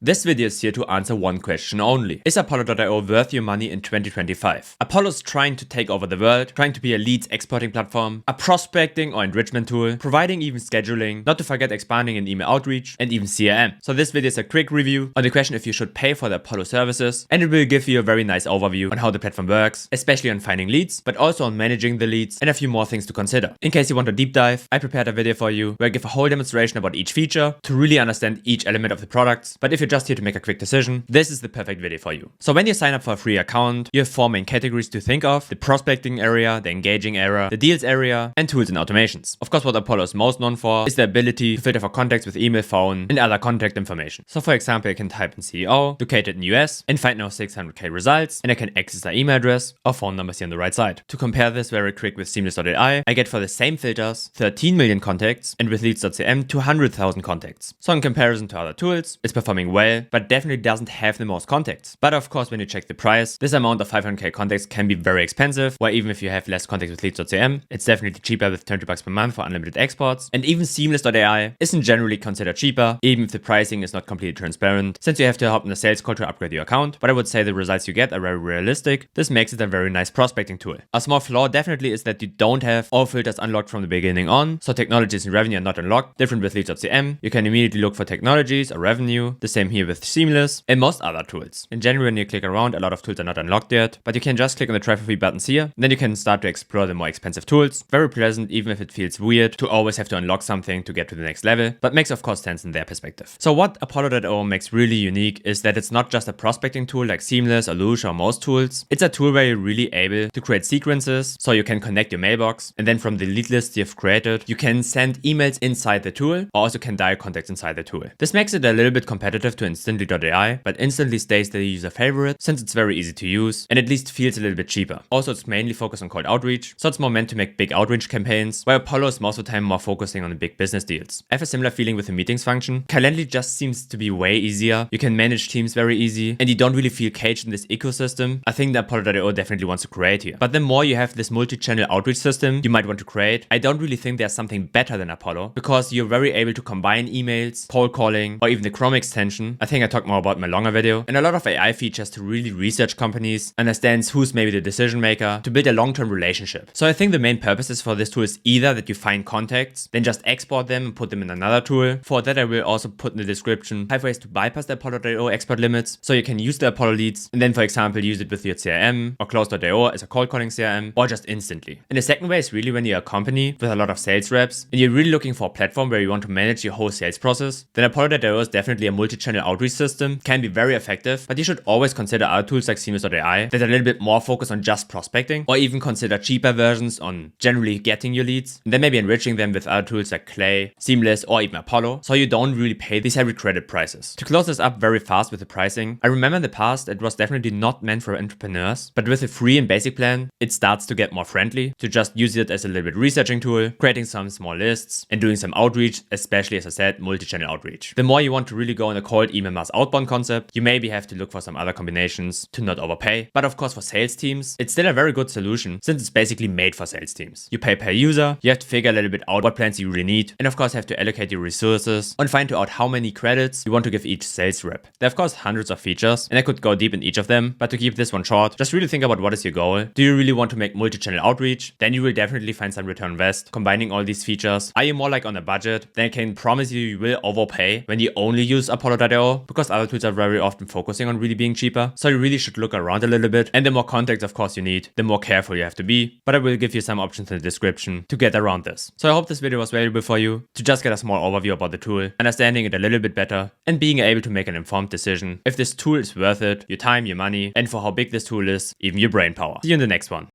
This video is here to answer one question only. Is Apollo.io worth your money in 2025? Apollo's trying to take over the world, trying to be a leads exporting platform, a prospecting or enrichment tool, providing even scheduling, not to forget expanding in email outreach, and even CRM. So this video is a quick review on the question if you should pay for the Apollo services, and it will give you a very nice overview on how the platform works, especially on finding leads, but also on managing the leads, and a few more things to consider. In case you want a deep dive, I prepared a video for you where I give a whole demonstration about each feature to really understand each element of the products. But if you're just here to make a quick decision, this is the perfect video for you. So when you sign up for a free account, you have four main categories to think of: the prospecting area, the engaging area, the deals area, and tools and automations. Of course, what Apollo is most known for is the ability to filter for contacts with email, phone, and other contact information. So for example, you can type in CEO, located in US, and find now 600k results, and I can access their email address or phone numbers here on the right side. To compare this very quick with Seamless.ai, I get for the same filters 13 million contacts, and with Leads.cm 200,000 contacts. So in comparison to other tools, it's performing well, but definitely doesn't have the most contacts. But of course, when you check the price, this amount of 500k contacts can be very expensive, where even if you have less contacts with Leads.cm, it's definitely cheaper with $20 per month for unlimited exports. And even Seamless.ai isn't generally considered cheaper, even if the pricing is not completely transparent, since you have to hop in a sales call to upgrade your account. But I would say the results you get are very realistic. This makes it a very nice prospecting tool. A small flaw definitely is that you don't have all filters unlocked from the beginning on, so technologies and revenue are not unlocked. Different with Leads.cm, you can immediately look for technologies or revenue. The same here with Seamless and most other tools. In general, when you click around, a lot of tools are not unlocked yet, but you can just click on the try for free buttons here, and then you can start to explore the more expensive tools. Very pleasant, even if it feels weird to always have to unlock something to get to the next level, but makes of course sense in their perspective. So what Apollo.io makes really unique is that it's not just a prospecting tool like Seamless or Lucia or most tools. It's a tool where you're really able to create sequences, so you can connect your mailbox, and then from the lead list you've created, you can send emails inside the tool, or also can dial contacts inside the tool. This makes it a little bit competitive to Instantly.ai, but Instantly stays the user favorite since it's very easy to use and at least feels a little bit cheaper. Also, it's mainly focused on cold outreach, so it's more meant to make big outreach campaigns, while Apollo is most of the time more focusing on the big business deals. I have a similar feeling with the meetings function. Calendly just seems to be way easier. You can manage teams very easy, and you don't really feel caged in this ecosystem. I think that Apollo.io definitely wants to create here. But the more you have this multi-channel outreach system you might want to create, I don't really think there's something better than Apollo, because you're very able to combine emails, cold calling, or even the Chrome extension. I think I talked more about in my longer video, and a lot of AI features to really research companies, understands who's maybe the decision maker, to build a long-term relationship. So I think the main purposes for this tool is either that you find contacts, then just export them and put them in another tool. For that, I will also put in the description 5 ways to bypass the Apollo.io export limits, so you can use the Apollo leads, and then for example use it with your CRM, or Close.io as a cold calling CRM, or just instantly. And the second way is really when you're a company with a lot of sales reps, and you're really looking for a platform where you want to manage your whole sales process, then Apollo.io is definitely a multi-channel outreach system, can be very effective, but you should always consider other tools like Seamless.ai that are a little bit more focused on just prospecting, or even consider cheaper versions on generally getting your leads, and then maybe enriching them with other tools like Clay, Seamless, or even Apollo, so you don't really pay these heavy credit prices. To close this up very fast with the pricing, I remember in the past it was definitely not meant for entrepreneurs, but with the free and basic plan, it starts to get more friendly, to just use it as a little bit researching tool, creating some small lists, and doing some outreach, especially as I said, multi-channel outreach. The more you want to really go on a cold email mass outbound concept, you maybe have to look for some other combinations to not overpay. But of course for sales teams, it's still a very good solution since it's basically made for sales teams. You pay per user, you have to figure a little bit out what plans you really need, and of course have to allocate your resources and find out how many credits you want to give each sales rep. There are of course hundreds of features, and I could go deep in each of them, but to keep this one short, just really think about what is your goal. Do you really want to make multi-channel outreach? Then you will definitely find some return on invest combining all these features. Are you more like on a budget? Then I can promise you will overpay when you only use Apollo.io, because other tools are very often focusing on really being cheaper. So you really should look around a little bit, and the more contacts of course you need, the more careful you have to be, but I will give you some options in the description to get around this. So I hope this video was valuable for you, to just get a small overview about the tool, understanding it a little bit better, and being able to make an informed decision if this tool is worth it, your time, your money, and for how big this tool is, even your brain power. See you in the next one.